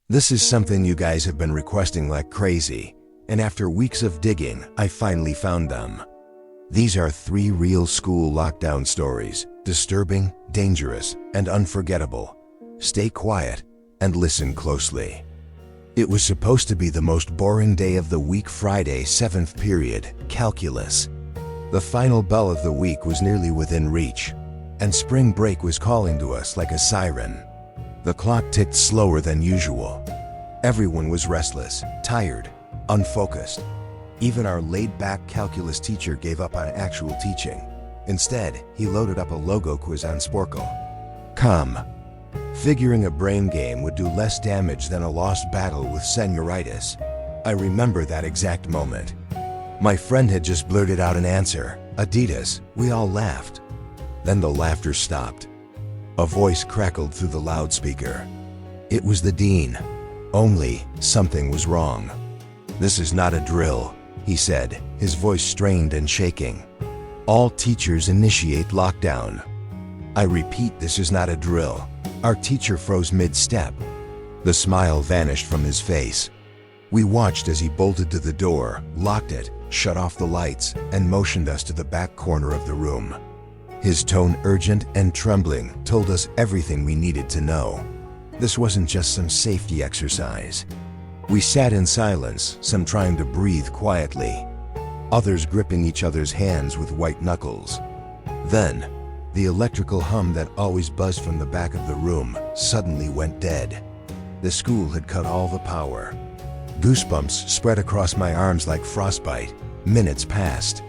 This is something you guys have been requesting like crazy, and after weeks of digging, I finally found them. These are 3 real school lockdown stories, disturbing, dangerous, and unforgettable. Stay quiet and listen closely. It was supposed to be the most boring day of the week, Friday, 7th period, calculus. The final bell of the week was nearly within reach, and spring break was calling to us like a siren. The clock ticked slower than usual. Everyone was restless, tired, unfocused. Even our laid-back calculus teacher gave up on actual teaching. Instead, he loaded up a logo quiz on Sporkle. Come. Figuring a brain game would do less damage than a lost battle with senioritis. I remember that exact moment. My friend had just blurted out an answer, Adidas. We all laughed. Then the laughter stopped. A voice crackled through the loudspeaker. It was the dean. Only something was wrong. "This is not a drill," he said, his voice strained and shaking. "All teachers initiate lockdown." I repeat, this is not a drill. Our teacher froze mid-step. The smile vanished from his face. We watched as he bolted to the door, locked it, shut off the lights, and motioned us to the back corner of the room. His tone, urgent and trembling, told us everything we needed to know. This wasn't just some safety exercise. We sat in silence, some trying to breathe quietly, others gripping each other's hands with white knuckles. Then, the electrical hum that always buzzed from the back of the room suddenly went dead. The school had cut all the power. Goosebumps spread across my arms like frostbite. Minutes passed.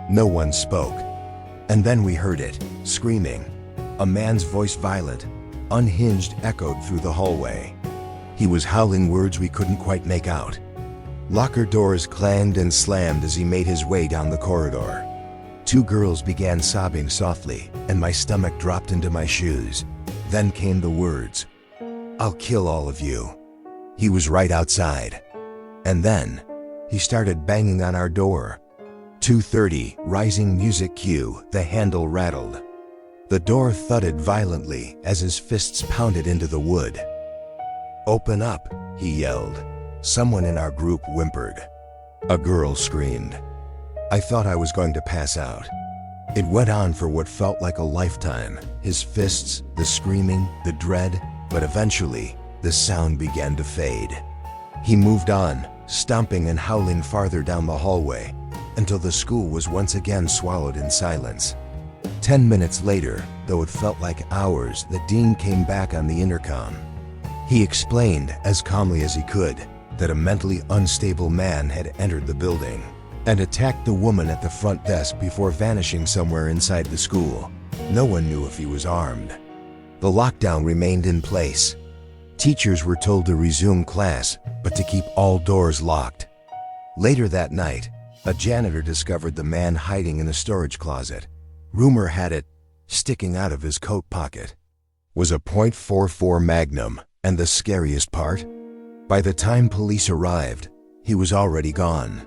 No one spoke. And then we heard it, screaming. A man's voice, violent, unhinged, echoed through the hallway. He was howling words we couldn't quite make out. Locker doors clanged and slammed as he made his way down the corridor. 2 girls began sobbing softly, and my stomach dropped into my shoes. Then came the words, "I'll kill all of you." He was right outside. And then, he started banging on our door. 2:30, rising music cue, the handle rattled. The door thudded violently as his fists pounded into the wood. "Open up," he yelled. Someone in our group whimpered. A girl screamed. I thought I was going to pass out. It went on for what felt like a lifetime. His fists, the screaming, the dread, but eventually, the sound began to fade. He moved on, stomping and howling farther down the hallway, until the school was once again swallowed in silence. 10 minutes later, though it felt like hours, the dean came back on the intercom. He explained, as calmly as he could, that a mentally unstable man had entered the building and attacked the woman at the front desk before vanishing somewhere inside the school. No one knew if he was armed. The lockdown remained in place. Teachers were told to resume class, but to keep all doors locked. Later that night, a janitor discovered the man hiding in a storage closet. Rumor had it, sticking out of his coat pocket was a .44 Magnum, and the scariest part? By the time police arrived, he was already gone.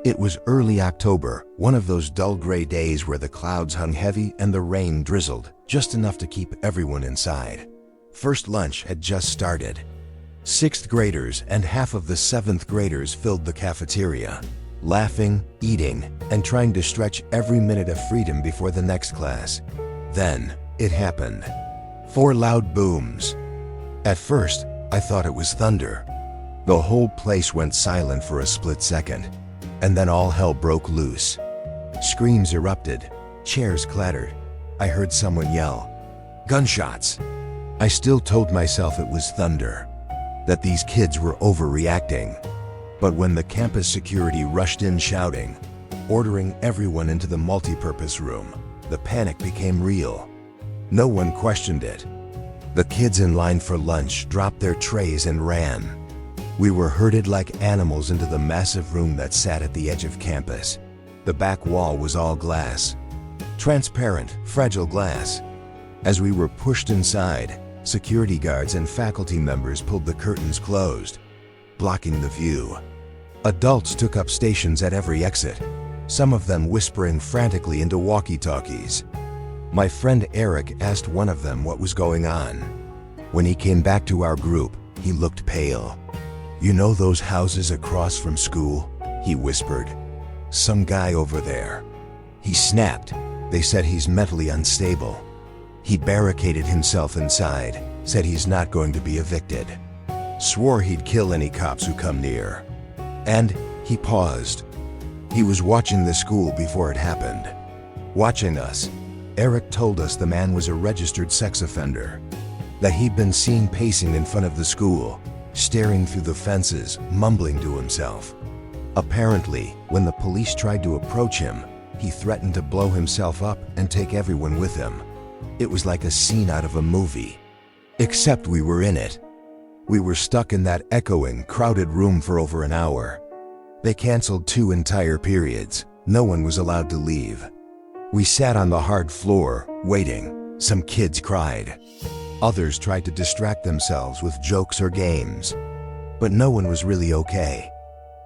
It was early October, one of those dull gray days where the clouds hung heavy and the rain drizzled, just enough to keep everyone inside. First lunch had just started. 6th graders and half of the 7th graders filled the cafeteria, laughing, eating, and trying to stretch every minute of freedom before the next class. Then, it happened. 4 loud booms. At first, I thought it was thunder. The whole place went silent for a split second, and then all hell broke loose. Screams erupted, chairs clattered. I heard someone yell, "Gunshots!" I still told myself it was thunder, that these kids were overreacting. But when the campus security rushed in shouting, ordering everyone into the multipurpose room, the panic became real. No one questioned it. The kids in line for lunch dropped their trays and ran. We were herded like animals into the massive room that sat at the edge of campus. The back wall was all glass. Transparent, fragile glass. As we were pushed inside, security guards and faculty members pulled the curtains closed, blocking the view. Adults took up stations at every exit, some of them whispering frantically into walkie-talkies. My friend Eric asked one of them what was going on. When he came back to our group, He looked pale. "You know those houses across from school?" he whispered. "Some guy over there." He snapped. "They said he's mentally unstable. He barricaded himself inside, said he's not going to be evicted. Swore he'd kill any cops who come near." And he paused. He was watching the school before it happened. Watching us. Eric told us the man was a registered sex offender, that he'd been seen pacing in front of the school, staring through the fences, mumbling to himself. Apparently, when the police tried to approach him, he threatened to blow himself up and take everyone with him. It was like a scene out of a movie. Except we were in it. We were stuck in that echoing, crowded room for over an hour. They canceled 2 entire periods. No one was allowed to leave. We sat on the hard floor, waiting. Some kids cried. Others tried to distract themselves with jokes or games. But no one was really okay.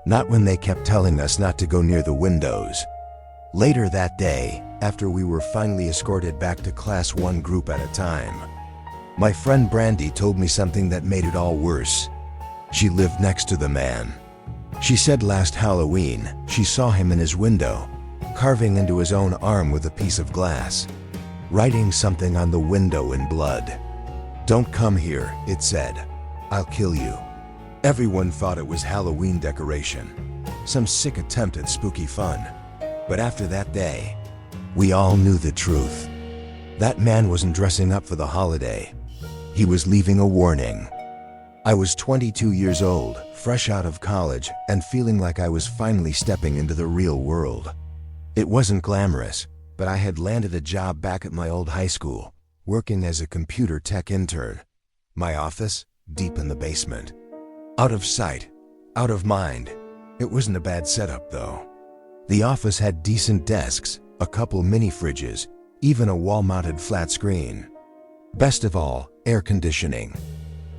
Not when they kept telling us not to go near the windows. Later that day, after we were finally escorted back to class one group at a time, my friend Brandy told me something that made it all worse. She lived next to the man. She said last Halloween, she saw him in his window, carving into his own arm with a piece of glass, writing something on the window in blood. "Don't come here," it said. "I'll kill you." Everyone thought it was Halloween decoration, some sick attempt at spooky fun. But after that day, we all knew the truth. That man wasn't dressing up for the holiday. He was leaving a warning. I was 22 years old, fresh out of college, and feeling like I was finally stepping into the real world. It wasn't glamorous, but I had landed a job back at my old high school, working as a computer tech intern. My office, deep in the basement. Out of sight, out of mind. It wasn't a bad setup, though. The office had decent desks, a couple mini fridges, even a wall-mounted flat screen. Best of all, air conditioning.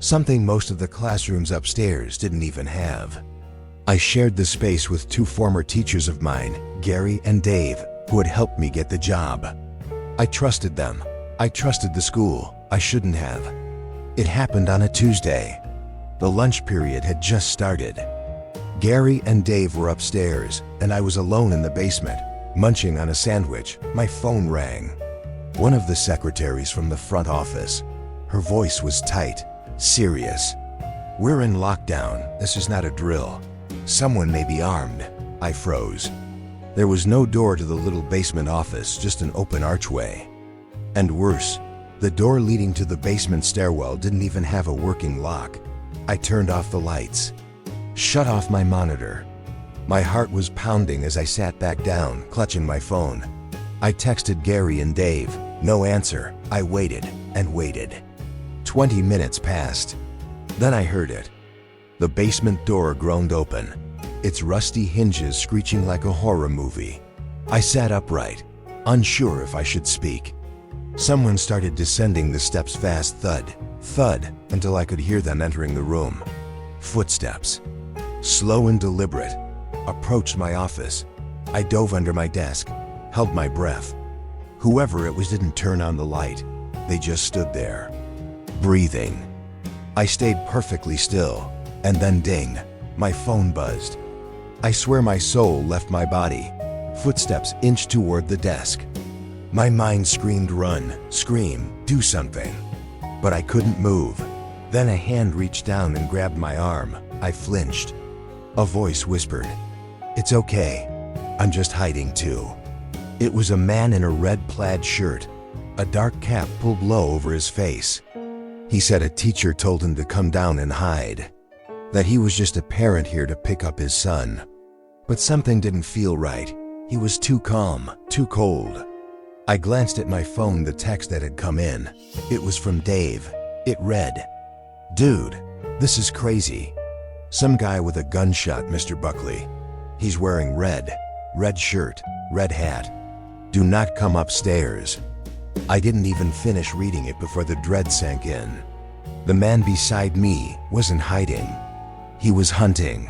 Something most of the classrooms upstairs didn't even have. I shared the space with 2 former teachers of mine, Gary and Dave, who had helped me get the job. I trusted them. I trusted the school. I shouldn't have. It happened on a Tuesday. The lunch period had just started. Gary and Dave were upstairs, and I was alone in the basement, munching on a sandwich. My phone rang. One of the secretaries from the front office. Her voice was tight, serious. "We're in lockdown. This is not a drill. Someone may be armed." I froze. There was no door to the little basement office, just an open archway. And worse, the door leading to the basement stairwell didn't even have a working lock. I turned off the lights. Shut off my monitor. My heart was pounding as I sat back down, clutching my phone. I texted Gary and Dave. No answer. I waited and waited. 20 minutes passed. Then I heard it. The basement door groaned open, its rusty hinges screeching like a horror movie. I sat upright, unsure if I should speak. Someone started descending the steps fast, thud, thud, until I could hear them entering the room. Footsteps. Slow and deliberate. Approached my office. I dove under my desk, held my breath. Whoever it was didn't turn on the light. They just stood there, breathing. I stayed perfectly still, and then ding, my phone buzzed. I swear my soul left my body. Footsteps inched toward the desk. My mind screamed, "Run, scream, do something." But I couldn't move. Then a hand reached down and grabbed my arm. I flinched. A voice whispered, "It's okay. I'm just hiding too." It was a man in a red plaid shirt, a dark cap pulled low over his face. He said a teacher told him to come down and hide, that he was just a parent here to pick up his son. But something didn't feel right. He was too calm, too cold. I glanced at my phone, the text that had come in. It was from Dave. It read, "Dude, this is crazy. Some guy with a gunshot, Mr. Buckley. He's wearing red shirt, red hat. Do not come upstairs." I didn't even finish reading it before the dread sank in. The man beside me wasn't hiding. He was hunting.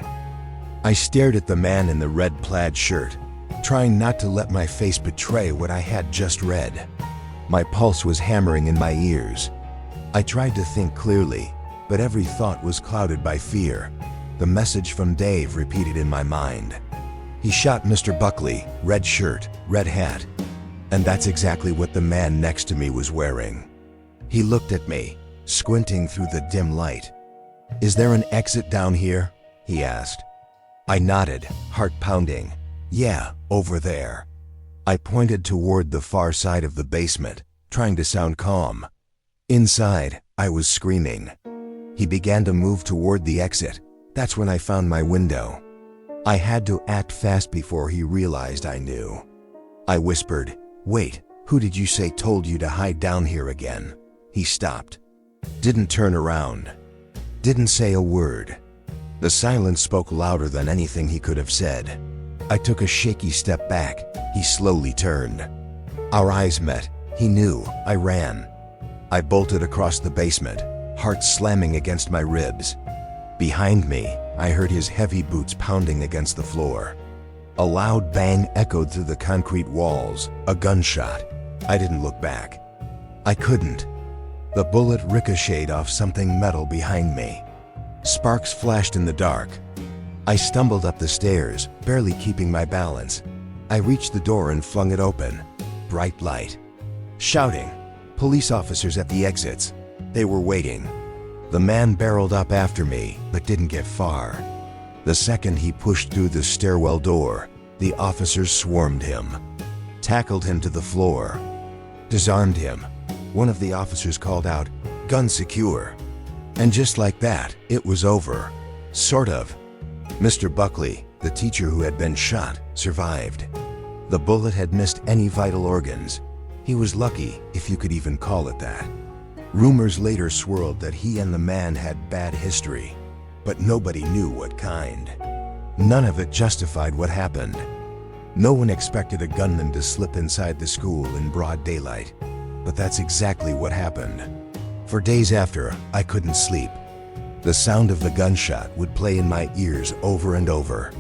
I stared at the man in the red plaid shirt, trying not to let my face betray what I had just read. My pulse was hammering in my ears. I tried to think clearly, but every thought was clouded by fear. The message from Dave repeated in my mind. He shot Mr. Buckley, red shirt, red hat. And that's exactly what the man next to me was wearing. He looked at me, squinting through the dim light. "Is there an exit down here?" he asked. I nodded, heart pounding. "Yeah, over there." I pointed toward the far side of the basement, trying to sound calm. Inside, I was screaming. He began to move toward the exit. That's when I found my window. I had to act fast before he realized I knew. I whispered, "Wait, who did you say told you to hide down here again?" He stopped. Didn't turn around. Didn't say a word. The silence spoke louder than anything he could have said. I took a shaky step back. He slowly turned. Our eyes met. He knew. I ran. I bolted across the basement, heart slamming against my ribs. Behind me, I heard his heavy boots pounding against the floor. A loud bang echoed through the concrete walls, a gunshot. I didn't look back. I couldn't. The bullet ricocheted off something metal behind me. Sparks flashed in the dark. I stumbled up the stairs, barely keeping my balance. I reached the door and flung it open. Bright light. Shouting. Police officers at the exits. They were waiting. The man barreled up after me, but didn't get far. The second he pushed through the stairwell door, the officers swarmed him, tackled him to the floor, disarmed him. One of the officers called out, "Gun secure." And just like that, it was over. Sort of. Mr. Buckley, the teacher who had been shot, survived. The bullet had missed any vital organs. He was lucky, if you could even call it that. Rumors later swirled that he and the man had bad history, but nobody knew what kind. None of it justified what happened. No one expected a gunman to slip inside the school in broad daylight, but that's exactly what happened. For days after, I couldn't sleep. The sound of the gunshot would play in my ears over and over.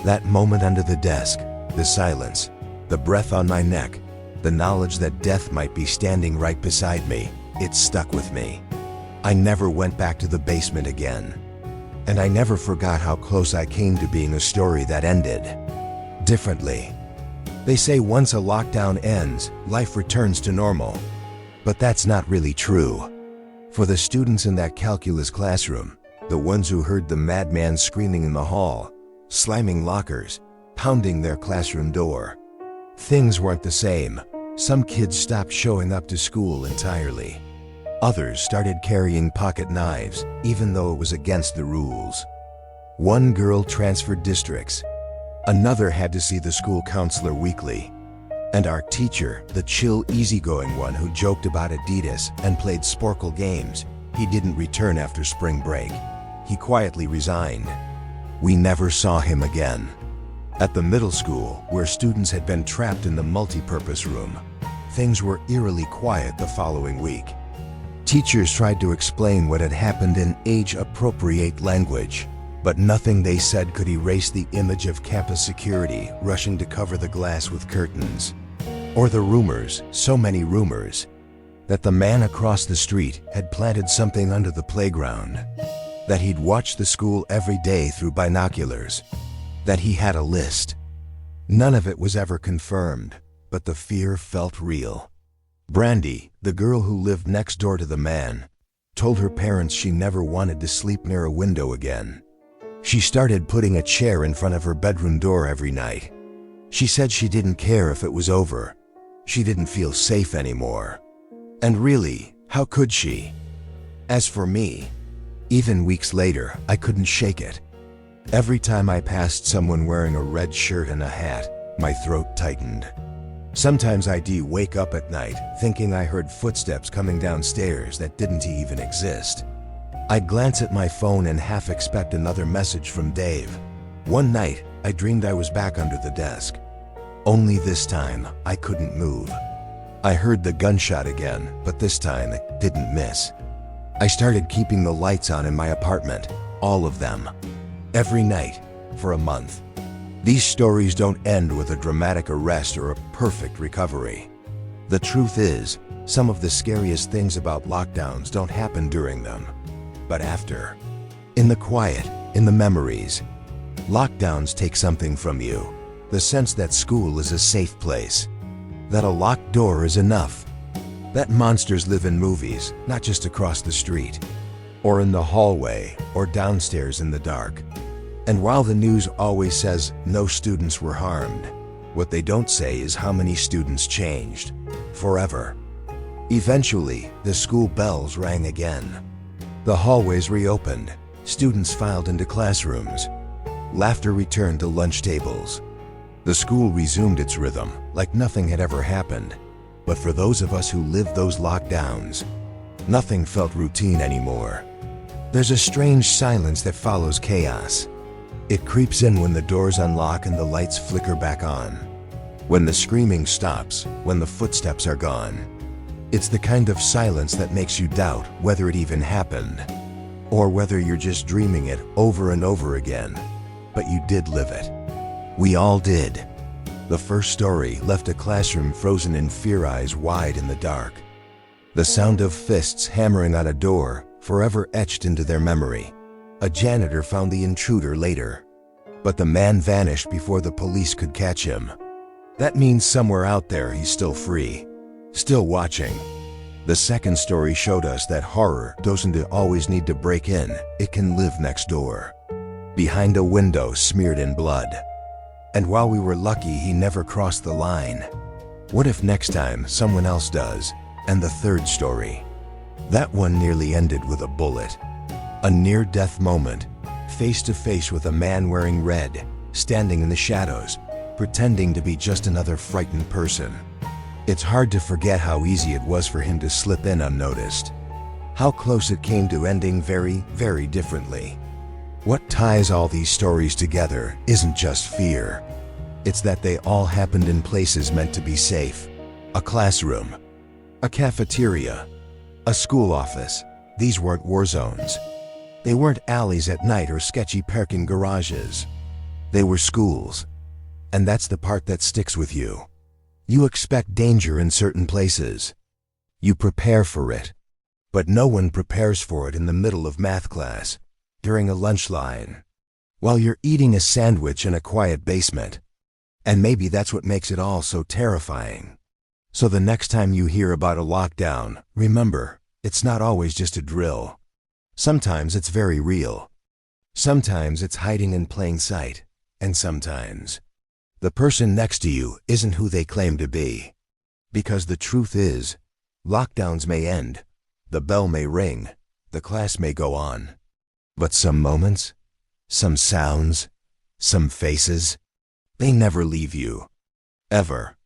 That moment under the desk, the silence, the breath on my neck, the knowledge that death might be standing right beside me, it stuck with me. I never went back to the basement again. And I never forgot how close I came to being a story that ended differently. They say once a lockdown ends, life returns to normal. But that's not really true. For the students in that calculus classroom, the ones who heard the madman screaming in the hall, slamming lockers, pounding their classroom door, things weren't the same. Some kids stopped showing up to school entirely. Others started carrying pocket knives, even though it was against the rules. One girl transferred districts. Another had to see the school counselor weekly. And our teacher, the chill, easygoing one who joked about Adidas and played Sporkle games, he didn't return after spring break. He quietly resigned. We never saw him again. At the middle school, where students had been trapped in the multipurpose room, things were eerily quiet the following week. Teachers tried to explain what had happened in age-appropriate language, but nothing they said could erase the image of campus security rushing to cover the glass with curtains. Or the rumors, so many rumors, that the man across the street had planted something under the playground, that he'd watched the school every day through binoculars, that he had a list. None of it was ever confirmed, but the fear felt real. Brandy, the girl who lived next door to the man, told her parents she never wanted to sleep near a window again. She started putting a chair in front of her bedroom door every night. She said she didn't care if it was over. She didn't feel safe anymore. And really, how could she? As for me, even weeks later, I couldn't shake it. Every time I passed someone wearing a red shirt and a hat, my throat tightened. Sometimes I'd wake up at night thinking I heard footsteps coming downstairs that didn't even exist. I'd glance at my phone and half expect another message from Dave. One night, I dreamed I was back under the desk. Only this time, I couldn't move. I heard the gunshot again, but this time it didn't miss. I started keeping the lights on in my apartment, all of them, every night, for a month. These stories don't end with a dramatic arrest or a perfect recovery. The truth is, some of the scariest things about lockdowns don't happen during them. but after. In the quiet, in the memories. Lockdowns take something from you. The sense that school is a safe place. That a locked door is enough. That monsters live in movies, not just across the street. Or in the hallway, or downstairs in the dark. And while the news always says no students were harmed, what they don't say is how many students changed. Forever. Eventually, the school bells rang again. The hallways reopened. Students filed into classrooms. Laughter returned to lunch tables. The school resumed its rhythm like nothing had ever happened. But for those of us who lived those lockdowns, nothing felt routine anymore. There's a strange silence that follows chaos. It creeps in when the doors unlock and the lights flicker back on. When the screaming stops, when the footsteps are gone. It's the kind of silence that makes you doubt whether it even happened, or whether you're just dreaming it over and over again. But you did live it. We all did. The first story left a classroom frozen in fear, eyes wide in the dark. The sound of fists hammering on a door, forever etched into their memory. A janitor found the intruder later, but the man vanished before the police could catch him. That means somewhere out there he's still free, still watching. The second story showed us that horror doesn't always need to break in, it can live next door. Behind a window smeared in blood. And while we were lucky he never crossed the line, what if next time someone else does? And the third story. That one nearly ended with a bullet. A near-death moment, face to face with a man wearing red, standing in the shadows, pretending to be just another frightened person. It's hard to forget how easy it was for him to slip in unnoticed. How close it came to ending very, very differently. What ties all these stories together isn't just fear. It's that they all happened in places meant to be safe. A classroom, a cafeteria, a school office. These weren't war zones. They weren't alleys at night or sketchy parking garages. They were schools. And that's the part that sticks with you. You expect danger in certain places. You prepare for it. But no one prepares for it in the middle of math class, during a lunch line, while you're eating a sandwich in a quiet basement. And maybe that's what makes it all so terrifying. So the next time you hear about a lockdown, remember, it's not always just a drill. Sometimes it's very real. Sometimes it's hiding in plain sight. And sometimes the person next to you isn't who they claim to be. Because the truth is, lockdowns may end, the bell may ring, the class may go on. But some moments, some sounds, some faces, they never leave you. Ever.